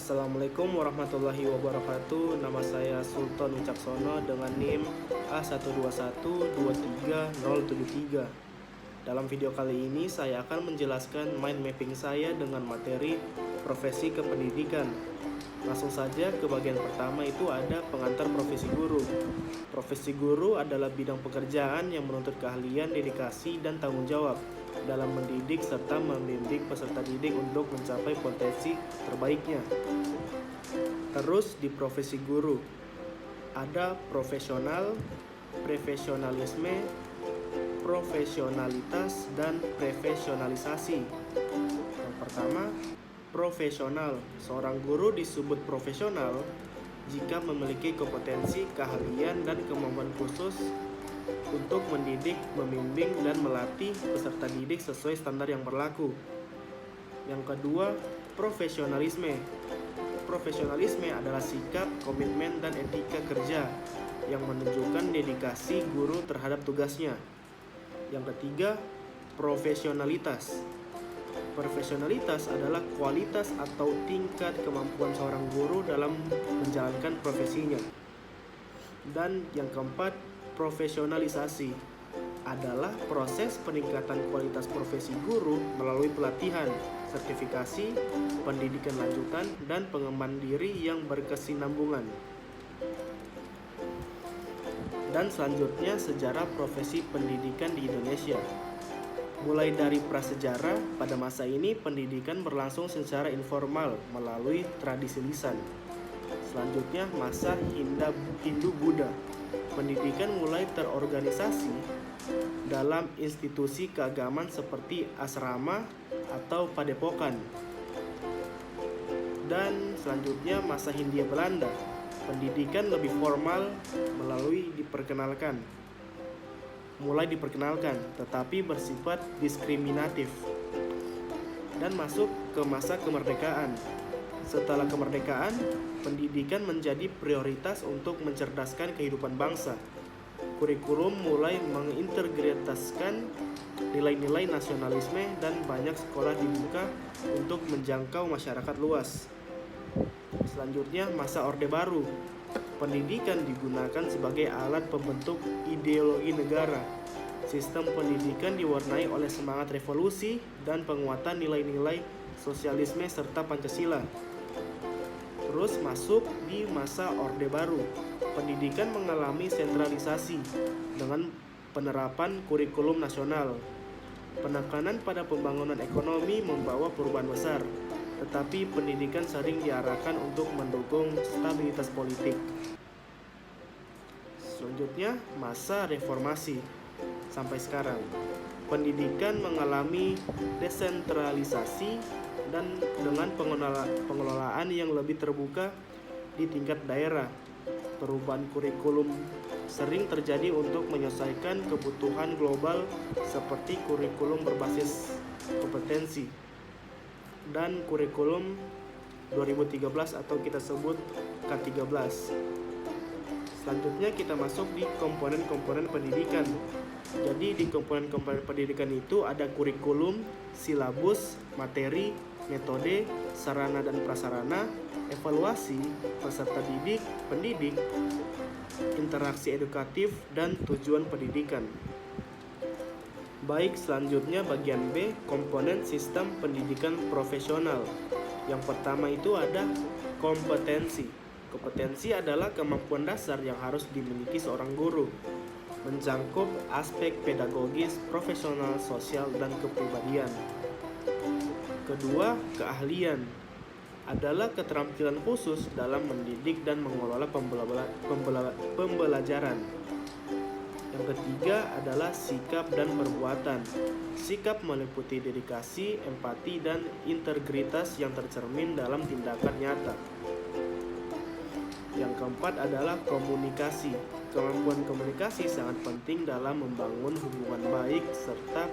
Assalamualaikum warahmatullahi wabarakatuh. Nama saya Sultan Wicaksono dengan NIM A121230073. Dalam video kali ini saya akan menjelaskan mind mapping saya dengan materi profesi kependidikan. Langsung saja ke bagian pertama, itu ada pengantar profesi guru. Profesi guru adalah bidang pekerjaan yang menuntut keahlian, dedikasi, dan tanggung jawab dalam mendidik serta membimbing peserta didik untuk mencapai potensi terbaiknya. Terus di profesi guru ada profesional, profesionalisme, profesionalitas, dan profesionalisasi. Yang pertama, profesional. Seorang guru disebut profesional jika memiliki kompetensi, keahlian, dan kemampuan khusus untuk mendidik, membimbing, dan melatih peserta didik sesuai standar yang berlaku. Yang kedua, profesionalisme. Profesionalisme adalah sikap, komitmen, dan etika kerja yang menunjukkan dedikasi guru terhadap tugasnya. Yang ketiga, profesionalitas. Profesionalitas adalah kualitas atau tingkat kemampuan seorang guru dalam menjalankan profesinya. Dan yang keempat, profesionalisasi adalah proses peningkatan kualitas profesi guru melalui pelatihan, sertifikasi, pendidikan lanjutan, dan pengembangan diri yang berkesinambungan. Dan selanjutnya, sejarah profesi pendidikan di Indonesia. Mulai dari prasejarah, pada masa ini pendidikan berlangsung secara informal melalui tradisi lisan. Selanjutnya, masa Hindu-Buddha. Pendidikan mulai terorganisasi dalam institusi keagamaan seperti asrama atau padepokan. Dan selanjutnya, masa Hindia Belanda. Pendidikan lebih formal mulai diperkenalkan, tetapi bersifat diskriminatif. Dan masuk ke masa kemerdekaan. Setelah kemerdekaan, pendidikan menjadi prioritas untuk mencerdaskan kehidupan bangsa. Kurikulum mulai mengintegrasikan nilai-nilai nasionalisme dan banyak sekolah dibuka untuk menjangkau masyarakat luas. Selanjutnya, masa Orde Baru. Pendidikan digunakan sebagai alat pembentuk ideologi negara. Sistem pendidikan diwarnai oleh semangat revolusi dan penguatan nilai-nilai sosialisme serta Pancasila. Terus masuk di masa Orde Baru. Pendidikan mengalami sentralisasi dengan penerapan kurikulum nasional. Penekanan pada pembangunan ekonomi membawa perubahan besar, tetapi pendidikan sering diarahkan untuk mendukung stabilitas politik. Selanjutnya, masa reformasi sampai sekarang. Pendidikan mengalami desentralisasi dan dengan pengelolaan yang lebih terbuka di tingkat daerah. Perubahan kurikulum sering terjadi untuk menyesuaikan kebutuhan global seperti kurikulum berbasis kompetensi dan kurikulum 2013 atau kita sebut K13. Selanjutnya kita masuk di komponen-komponen pendidikan. Jadi di komponen-komponen pendidikan itu ada kurikulum, silabus, materi, metode, sarana dan prasarana, evaluasi, peserta didik, pendidik, interaksi edukatif, dan tujuan pendidikan. Baik, selanjutnya bagian B, komponen sistem pendidikan profesional. Yang pertama itu ada kompetensi. Kompetensi adalah kemampuan dasar yang harus dimiliki seorang guru, mencakup aspek pedagogis, profesional, sosial, dan kepribadian. Kedua, keahlian adalah keterampilan khusus dalam mendidik dan mengelola pembelajaran. Yang ketiga adalah sikap dan perbuatan. Sikap meliputi dedikasi, empati, dan integritas yang tercermin dalam tindakan nyata. Yang keempat adalah komunikasi. Kemampuan komunikasi sangat penting dalam membangun hubungan baik serta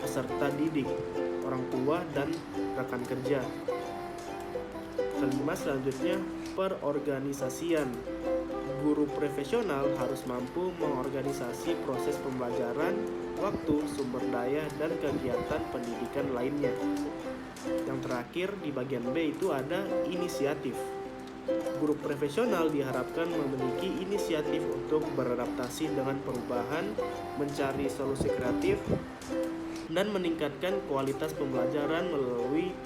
peserta didik, orang tua, dan rekan kerja. Kelima, selanjutnya perorganisasian. Guru profesional harus mampu mengorganisasi proses pembelajaran, waktu, sumber daya, dan kegiatan pendidikan lainnya. Yang terakhir di bagian B itu ada inisiatif. Guru profesional diharapkan memiliki inisiatif untuk beradaptasi dengan perubahan, mencari solusi kreatif, dan meningkatkan kualitas pembelajaran melalui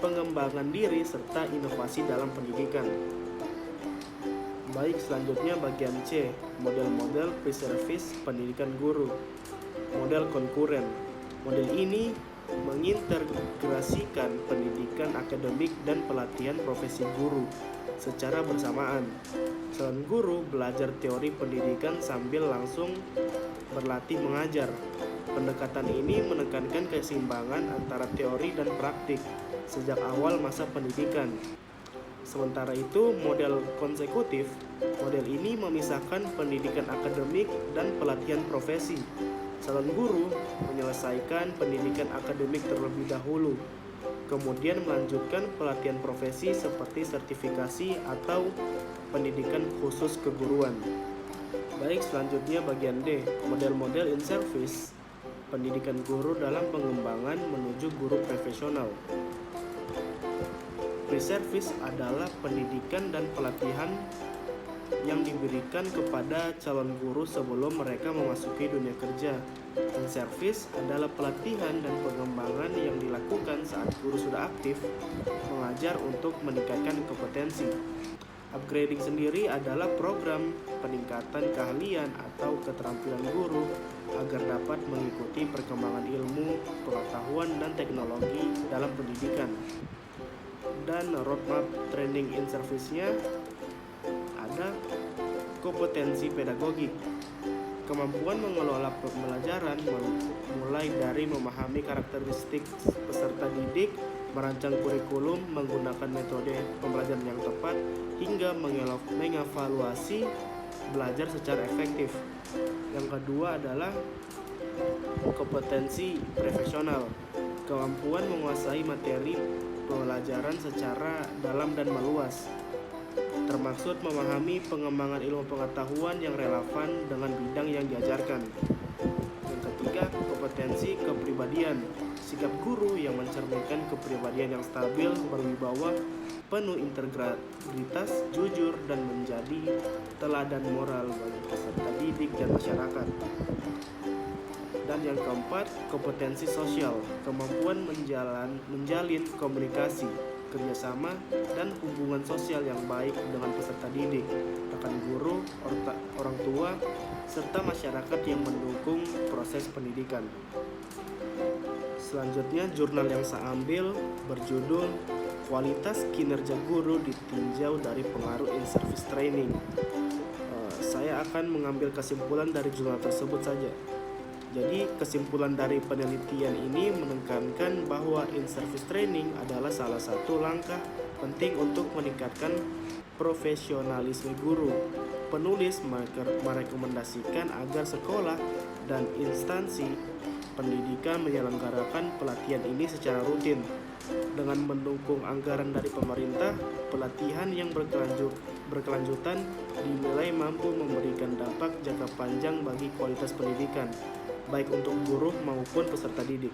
pengembangan diri serta inovasi dalam pendidikan. Baik, selanjutnya bagian C, model-model pre-service pendidikan guru. Model konkuren. Model ini mengintegrasikan pendidikan akademik dan pelatihan profesi guru secara bersamaan. Calon guru belajar teori pendidikan sambil langsung berlatih mengajar. Pendekatan ini menekankan keseimbangan antara teori dan praktik sejak awal masa pendidikan. Sementara itu, model konsekutif, model ini memisahkan pendidikan akademik dan pelatihan profesi. Calon guru menyelesaikan pendidikan akademik terlebih dahulu, kemudian melanjutkan pelatihan profesi seperti sertifikasi atau pendidikan khusus keguruan. Baik, selanjutnya bagian D, model-model in service pendidikan guru dalam pengembangan menuju guru profesional. Pre-service adalah pendidikan dan pelatihan yang diberikan kepada calon guru sebelum mereka memasuki dunia kerja. In-service adalah pelatihan dan pengembangan yang dilakukan saat guru sudah aktif mengajar untuk meningkatkan kompetensi. Upgrading sendiri adalah program peningkatan keahlian atau keterampilan guru agar dapat mengikuti perkembangan ilmu, pengetahuan, dan teknologi dalam pendidikan. Dan roadmap training in service-nya ada kompetensi pedagogik, kemampuan mengelola pembelajaran mulai dari memahami karakteristik peserta didik, merancang kurikulum menggunakan metode pembelajaran yang tepat, hingga mengevaluasi belajar secara efektif. Yang kedua adalah kompetensi profesional, kemampuan menguasai materi pembelajaran secara dalam dan meluas, termaksud memahami pengembangan ilmu pengetahuan yang relevan dengan bidang yang diajarkan. Yang ketiga, kompetensi kepribadian, sikap guru yang mencerminkan kepribadian yang stabil, berwibawa, penuh integritas, jujur, dan menjadi teladan moral bagi peserta didik dan masyarakat. Dan yang keempat, kompetensi sosial, kemampuan menjalin komunikasi, kerjasama, dan hubungan sosial yang baik dengan peserta didik, rekan guru, orang tua, serta masyarakat yang mendukung proses pendidikan. Selanjutnya, jurnal yang saya ambil berjudul Kualitas Kinerja Guru Ditinjau dari Pengaruh in-service training. Saya akan mengambil kesimpulan dari jurnal tersebut saja. Jadi kesimpulan dari penelitian ini menekankan bahwa in-service training adalah salah satu langkah penting untuk meningkatkan profesionalisme guru. Penulis merekomendasikan agar sekolah dan instansi pendidikan menyelenggarakan pelatihan ini secara rutin. Dengan mendukung anggaran dari pemerintah, pelatihan yang berkelanjutan dinilai mampu memberikan dampak jangka panjang bagi kualitas pendidikan, baik untuk guru maupun peserta didik.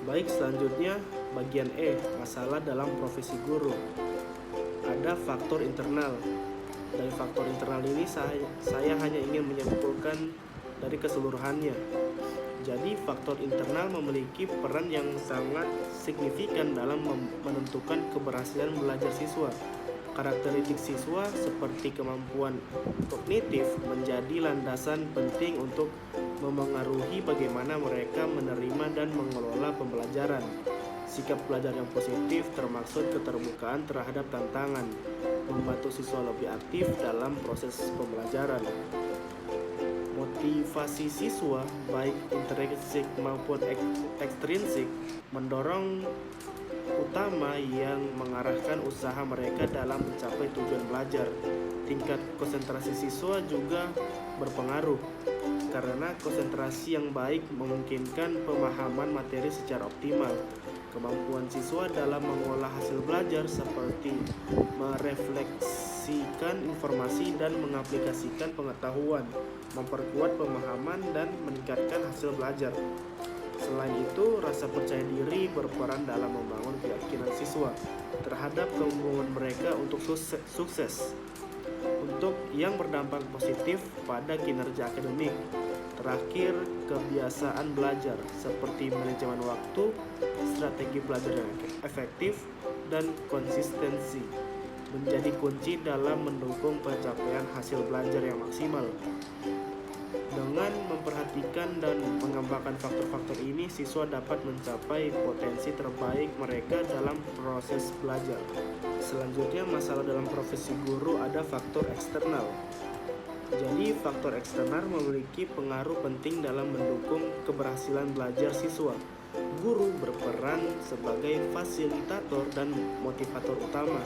Baik, selanjutnya bagian E, masalah dalam profesi guru. Ada faktor internal. Dari faktor internal ini saya hanya ingin menyimpulkan dari keseluruhannya. Jadi faktor internal memiliki peran yang sangat signifikan dalam menentukan keberhasilan belajar siswa. Karakteristik siswa seperti kemampuan kognitif menjadi landasan penting untuk memengaruhi bagaimana mereka menerima dan mengelola pembelajaran. Sikap belajar yang positif termaksud keterbukaan terhadap tantangan, membantu siswa lebih aktif dalam proses pembelajaran. Motivasi siswa, baik intrinsik maupun ekstrinsik, mendorong utama yang mengarahkan usaha mereka dalam mencapai tujuan belajar. Tingkat konsentrasi siswa juga berpengaruh, karena konsentrasi yang baik memungkinkan pemahaman materi secara optimal. Kemampuan siswa dalam mengolah hasil belajar seperti merefleksikan informasi dan mengaplikasikan pengetahuan, memperkuat pemahaman dan meningkatkan hasil belajar. Selain itu, rasa percaya diri berperan dalam membangun keyakinan siswa terhadap kemampuan mereka untuk sukses, untuk yang berdampak positif pada kinerja akademik. Terakhir, kebiasaan belajar seperti manajemen waktu, strategi belajar yang efektif, dan konsistensi menjadi kunci dalam mendukung pencapaian hasil belajar yang maksimal. Dengan memperhatikan dan mengembangkan faktor-faktor ini, siswa dapat mencapai potensi terbaik mereka dalam proses belajar. Selanjutnya, masalah dalam profesi guru ada faktor eksternal. Jadi, faktor eksternal memiliki pengaruh penting dalam mendukung keberhasilan belajar siswa. Guru berperan sebagai fasilitator dan motivator utama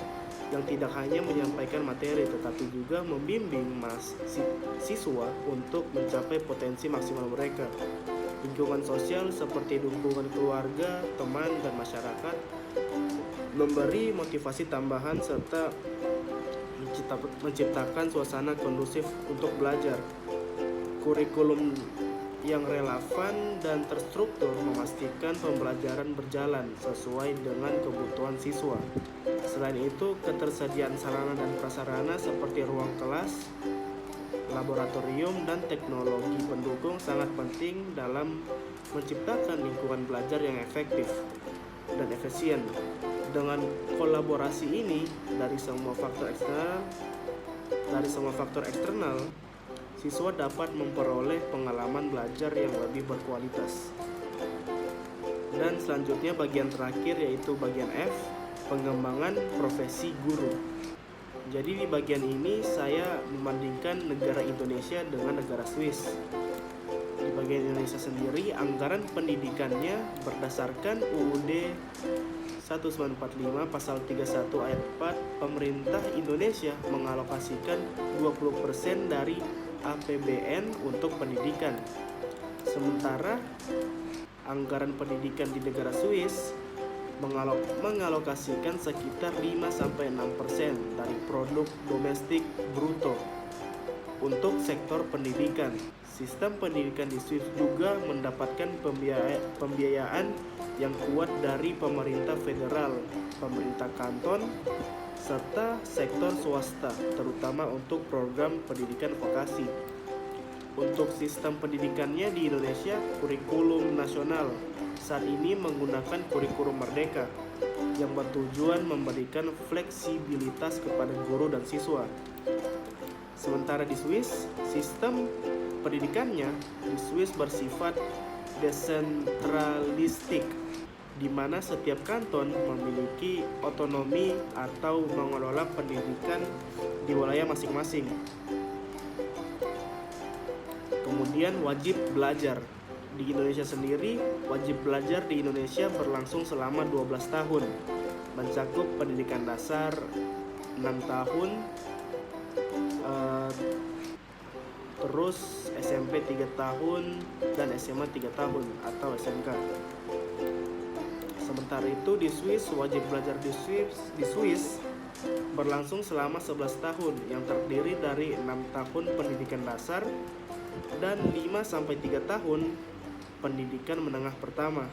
yang tidak hanya menyampaikan materi tetapi juga membimbing siswa untuk mencapai potensi maksimal mereka. Lingkungan sosial seperti dukungan keluarga, teman, dan masyarakat memberi motivasi tambahan serta menciptakan suasana kondusif untuk belajar. Kurikulum yang relevan dan terstruktur memastikan pembelajaran berjalan sesuai dengan kebutuhan siswa. Selain itu, ketersediaan sarana dan prasarana seperti ruang kelas, laboratorium, dan teknologi pendukung sangat penting dalam menciptakan lingkungan belajar yang efektif dan efisien. Dengan kolaborasi ini dari semua faktor eksternal, siswa dapat memperoleh pengalaman belajar yang lebih berkualitas. Dan selanjutnya bagian terakhir yaitu bagian F, pengembangan profesi guru. Jadi di bagian ini saya membandingkan negara Indonesia dengan negara Swiss. Di bagian Indonesia sendiri, anggaran pendidikannya berdasarkan UUD 1945 pasal 31 ayat 4, pemerintah Indonesia mengalokasikan 20% dari APBN untuk pendidikan. Sementara anggaran pendidikan di negara Swiss mengalokasikan sekitar 5-6% dari produk domestik bruto untuk sektor pendidikan. Sistem pendidikan di Swiss juga mendapatkan pembiayaan yang kuat dari pemerintah federal, pemerintah kanton, serta sektor swasta, terutama untuk program pendidikan vokasi. Untuk sistem pendidikannya di Indonesia, kurikulum nasional saat ini menggunakan kurikulum merdeka yang bertujuan memberikan fleksibilitas kepada guru dan siswa. Sementara di Swiss, sistem pendidikannya di Swiss bersifat desentralistik, di mana setiap kanton memiliki otonomi atau mengelola pendidikan di wilayah masing-masing. Kemudian wajib belajar. Di Indonesia sendiri, wajib belajar di Indonesia berlangsung selama 12 tahun, mencakup pendidikan dasar 6 tahun, terus SMP 3 tahun, dan SMA 3 tahun atau SMK. Sementara itu di Swiss, wajib belajar di Swiss berlangsung selama 11 tahun yang terdiri dari 6 tahun pendidikan dasar dan 5-3 tahun pendidikan menengah pertama.